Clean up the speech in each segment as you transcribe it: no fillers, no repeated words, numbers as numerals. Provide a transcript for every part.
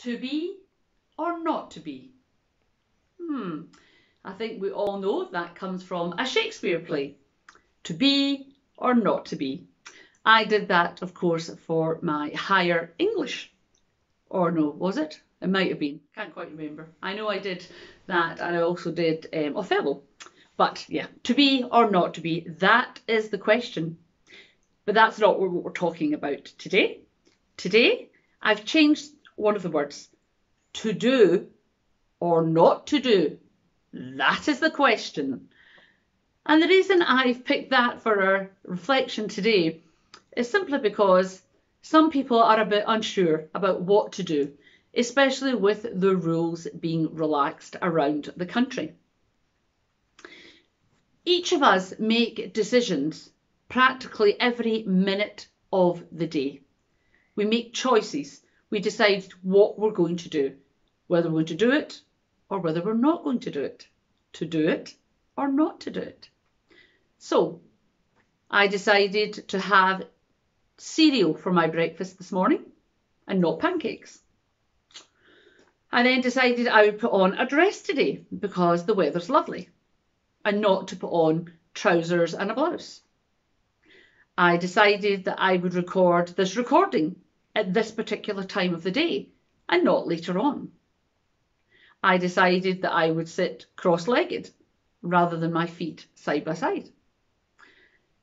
To be or not to be? I think we all know that comes from a Shakespeare play. To be or not to be. I did that, of course, for my higher English. Or no, was it? It might have been. Can't quite remember. I know I did that, and I also did Othello. But yeah, to be or not to be, that is the question. But that's not what we're talking about today. Today, I've changed one of the words. To do or not to do. That is the question. And the reason I've picked that for our reflection today is simply because some people are a bit unsure about what to do, especially with the rules being relaxed around the country. Each of us make decisions practically every minute of the day. We make choices. We decide what we're going to do, whether we're going to do it or whether we're not going to do it, or not to do it. So I decided to have cereal for my breakfast this morning and not pancakes. I then decided I would put on a dress today because the weather's lovely and not to put on trousers and a blouse. I decided that I would record this recording at this particular time of the day and not later on. I decided that I would sit cross-legged rather than my feet side by side.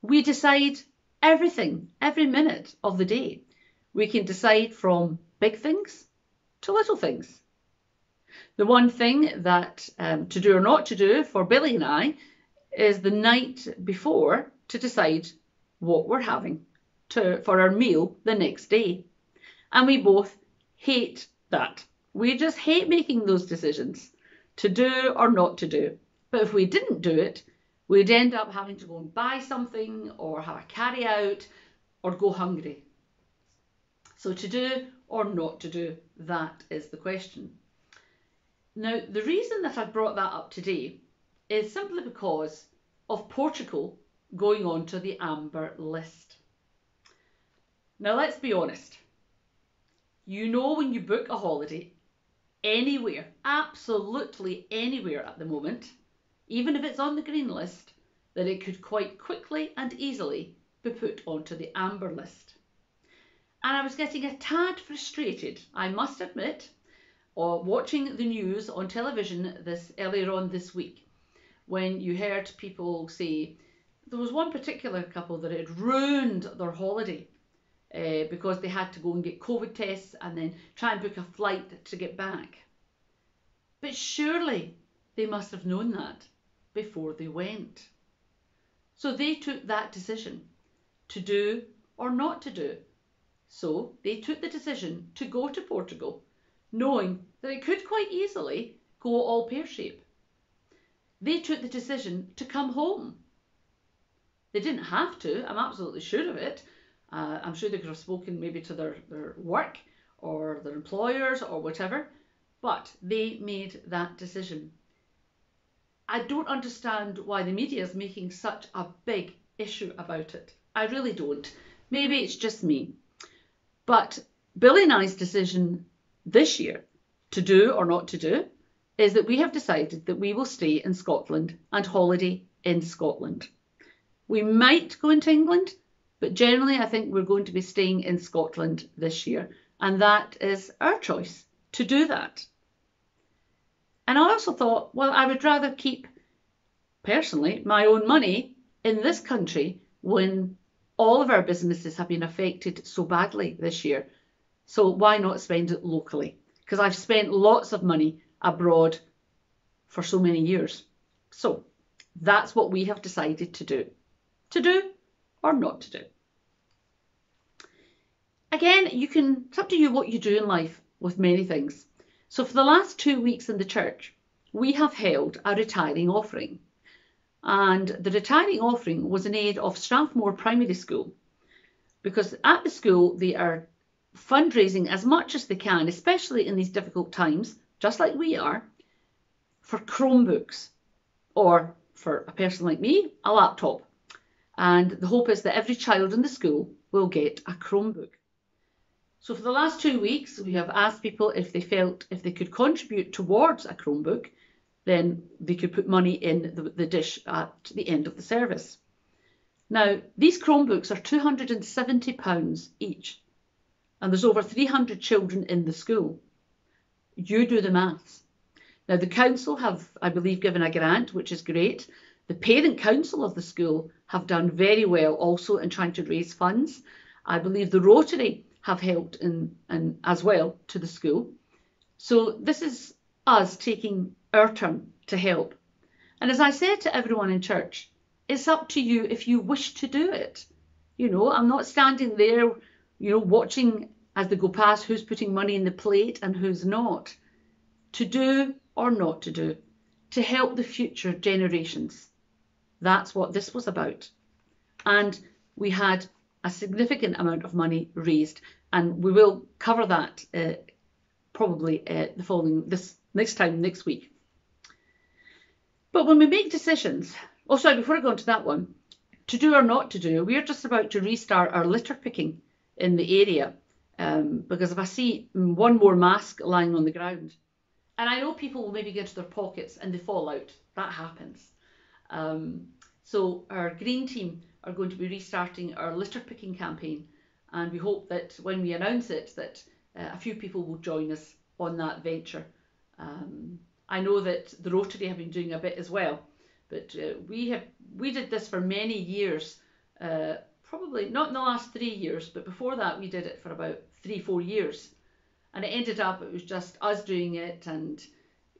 We decide everything, every minute of the day. We can decide from big things to little things. The one thing that to do or not to do for Billy and I is the night before to decide what we're having for our meal the next day. And we both hate that. We just hate making those decisions to do or not to do. But if we didn't do it, we'd end up having to go and buy something or have a carry out or go hungry. So to do or not to do, that is the question. Now, the reason that I've brought that up today is simply because of Portugal going on to the amber list. Now, let's be honest. You know, when you book a holiday anywhere, absolutely anywhere at the moment, even if it's on the green list, that it could quite quickly and easily be put onto the amber list. And I was getting a tad frustrated, I must admit, watching the news on television earlier on this week, when you heard people say there was one particular couple that had ruined their holiday because they had to go and get COVID tests and then try and book a flight to get back. But surely they must have known that before they went. So they took that decision to do or not to do. So they took the decision to go to Portugal, knowing that it could quite easily go all pear-shaped. They took the decision to come home. They didn't have to, I'm absolutely sure of it. I'm sure they could have spoken maybe to their work or their employers or whatever, but they made that decision. I don't understand why the media is making such a big issue about it. I really don't. Maybe it's just me. But Billy and I's decision this year to do or not to do is that we have decided that we will stay in Scotland and holiday in Scotland. We might go into England, but generally I think we're going to be staying in Scotland this year. And that is our choice to do that. And I also thought, well, I would rather keep, personally, my own money in this country when all of our businesses have been affected so badly this year. So why not spend it locally? Because I've spent lots of money abroad for so many years. So that's what we have decided to do. To do or not to do. Again, it's up to you what you do in life with many things. So for the last 2 weeks in the church, we have held a retiring offering. And the retiring offering was in aid of Strathmore Primary School, because at the school they are fundraising as much as they can, especially in these difficult times, just like we are, for Chromebooks, or for a person like me, a laptop. And the hope is that every child in the school will get a Chromebook. So for the last 2 weeks, we have asked people if they felt if they could contribute towards a Chromebook, then they could put money in the dish at the end of the service. Now, these Chromebooks are £270 each, and there's over 300 children in the school. You do the maths. Now, the council have, I believe, given a grant, which is great. The parent council of the school have done very well also in trying to raise funds. I believe the Rotary have helped in as well to the school. So this is us taking our turn to help. And as I said to everyone in church, it's up to you if you wish to do it. You know, I'm not standing there, you know, watching as they go past who's putting money in the plate and who's not. To do or not to do, to help the future generations. That's what this was about. And we had a significant amount of money raised, and we will cover that probably next week. But when we make decisions, before I go on to that one, to do or not to do, we are just about to restart our litter picking in the area because if I see one more mask lying on the ground, and I know people will maybe get to their pockets and they fall out, that happens. So our green team are going to be restarting our litter picking campaign, and we hope that when we announce it that a few people will join us on that venture. I know that the Rotary have been doing a bit as well, but we did this for many years, probably not in the last 3 years, but before that we did it for about 3-4 years, and it ended up it was just us doing it, and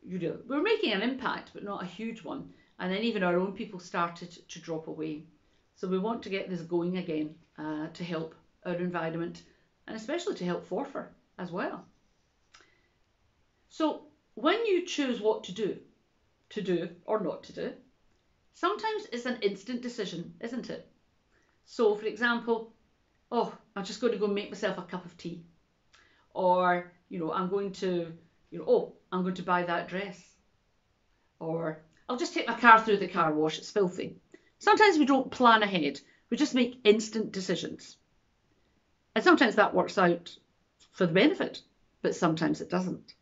you know, we were making an impact but not a huge one, and then even our own people started to drop away. So we want to get this going again to help our environment, and especially to help Forfar as well. So when you choose what to do or not to do, sometimes it's an instant decision, isn't it? So for example, I'm just going to go make myself a cup of tea, or I'm going to buy that dress, or I'll just take my car through the car wash, it's filthy. Sometimes we don't plan ahead, we just make instant decisions. And sometimes that works out for the benefit, but sometimes it doesn't.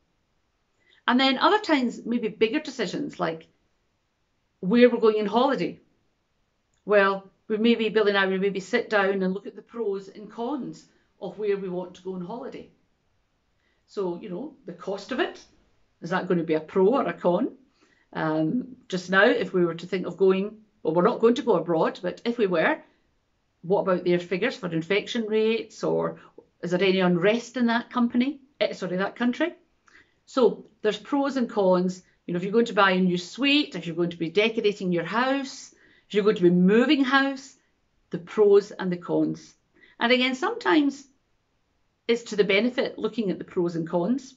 And then other times, maybe bigger decisions like where we're going on holiday. Well, Billy and I would maybe sit down and look at the pros and cons of where we want to go on holiday. So, the cost of it, is that going to be a pro or a con? Just now, if we were to think of going, well, we're not going to go abroad, but if we were, what about their figures for infection rates, or is there any unrest in that country? So there's pros and cons. If you're going to buy a new suite, if you're going to be decorating your house, if you're going to be moving house, the pros and the cons. And again, sometimes it's to the benefit looking at the pros and cons,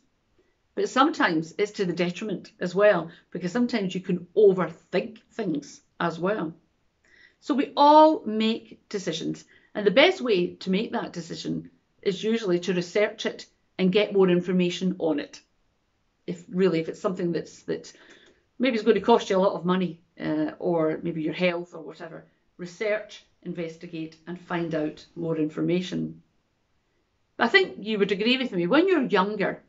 but sometimes it's to the detriment as well, because sometimes you can overthink things as well. So we all make decisions, and the best way to make that decision is usually to research it and get more information on it. If it's something that maybe is going to cost you a lot of money, or maybe your health or whatever, research, investigate, and find out more information. But I think you would agree with me, when you're younger,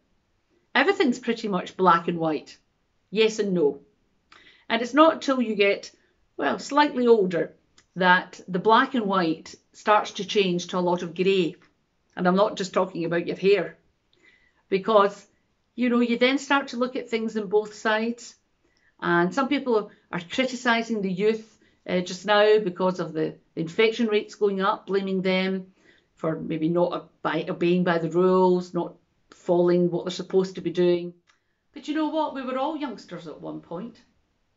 everything's pretty much black and white, yes and no. And it's not till you get, slightly older, that the black and white starts to change to a lot of grey. And I'm not just talking about your hair, because you then start to look at things on both sides. And some people are criticising the youth just now because of the infection rates going up, blaming them for maybe not obeying by the rules, not following what they're supposed to be doing. But you know what? We were all youngsters at one point.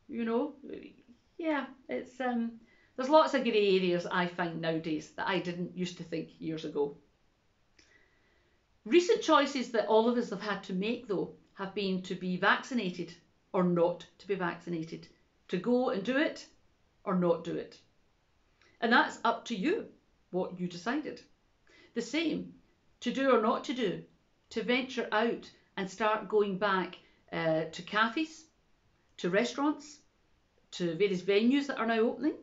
Yeah, it's there's lots of grey areas I find nowadays that I didn't used to think years ago. Recent choices that all of us have had to make, though, have been to be vaccinated or not to be vaccinated, to go and do it or not do it. And that's up to you, what you decided. The same, to do or not to do, to venture out and start going back to cafes, to restaurants, to various venues that are now opening,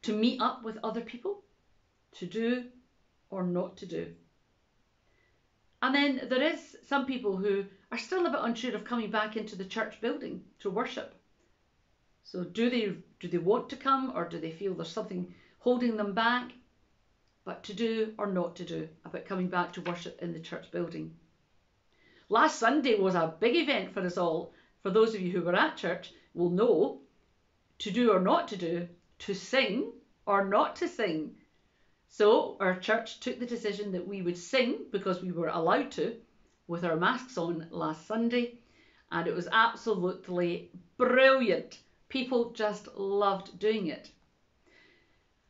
to meet up with other people, to do or not to do. And then there is some people who are still a bit unsure of coming back into the church building to worship. So do they want to come, or do they feel there's something holding them back? But to do or not to do about coming back to worship in the church building. Last Sunday was a big event for us all. For those of you who were at church will know, to do or not to do, to sing or not to sing. So our church took the decision that we would sing, because we were allowed to, with our masks on last Sunday, and it was absolutely brilliant. People just loved doing it.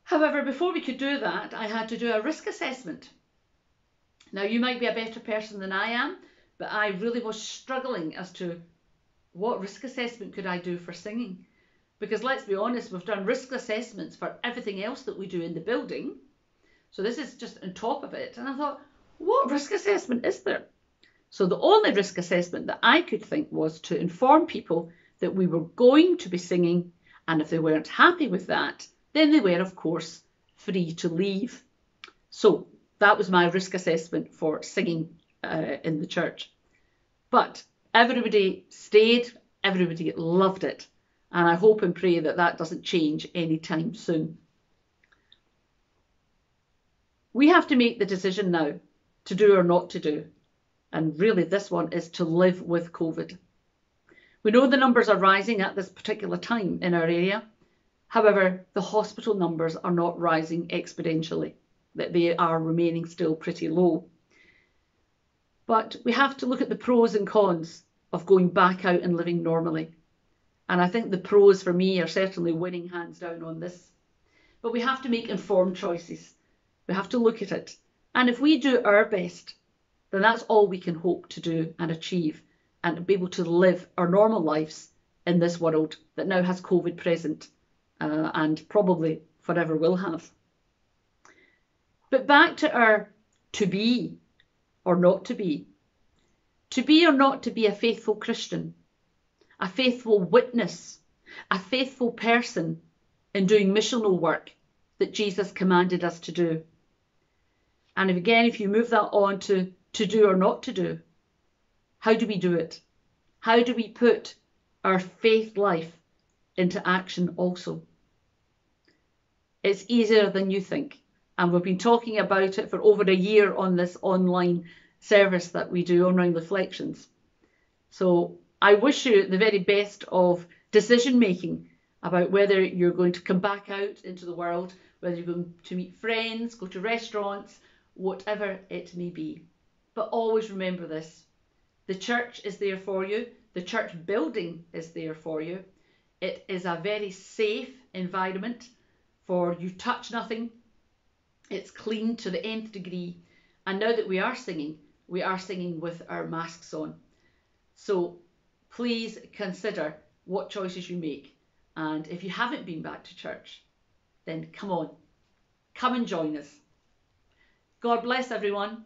However, before we could do that, I had to do a risk assessment. Now, you might be a better person than I am, but I really was struggling as to what risk assessment could I do for singing. Because let's be honest, we've done risk assessments for everything else that we do in the building. So this is just on top of it. And I thought, what risk assessment is there? So the only risk assessment that I could think was to inform people that we were going to be singing, and if they weren't happy with that, then they were, of course, free to leave. So that was my risk assessment for singing in the church. But everybody stayed, everybody loved it, and I hope and pray that that doesn't change anytime soon. We have to make the decision now to do or not to do, and really this one is to live with COVID. We know the numbers are rising at this particular time in our area. However, the hospital numbers are not rising exponentially, that they are remaining still pretty low. But we have to look at the pros and cons of going back out and living normally. And I think the pros for me are certainly winning hands down on this. But we have to make informed choices. We have to look at it. And if we do our best, then that's all we can hope to do and achieve, and to be able to live our normal lives in this world that now has COVID present. And probably forever will have. But back to our to be or not to be. To be or not to be a faithful Christian, a faithful witness, a faithful person in doing missional work that Jesus commanded us to do. And again, if you move that on to do or not to do, how do we do it? How do we put our faith life into action also? It's easier than you think. And we've been talking about it for over a year on this online service that we do, Online Reflections. So I wish you the very best of decision making about whether you're going to come back out into the world, whether you're going to meet friends, go to restaurants, whatever it may be. But always remember this. The church is there for you. The church building is there for you. It is a very safe environment for you touch nothing. It's clean to the nth degree. And now that we are singing with our masks on. So please consider what choices you make. And if you haven't been back to church, then come on, come and join us. God bless everyone.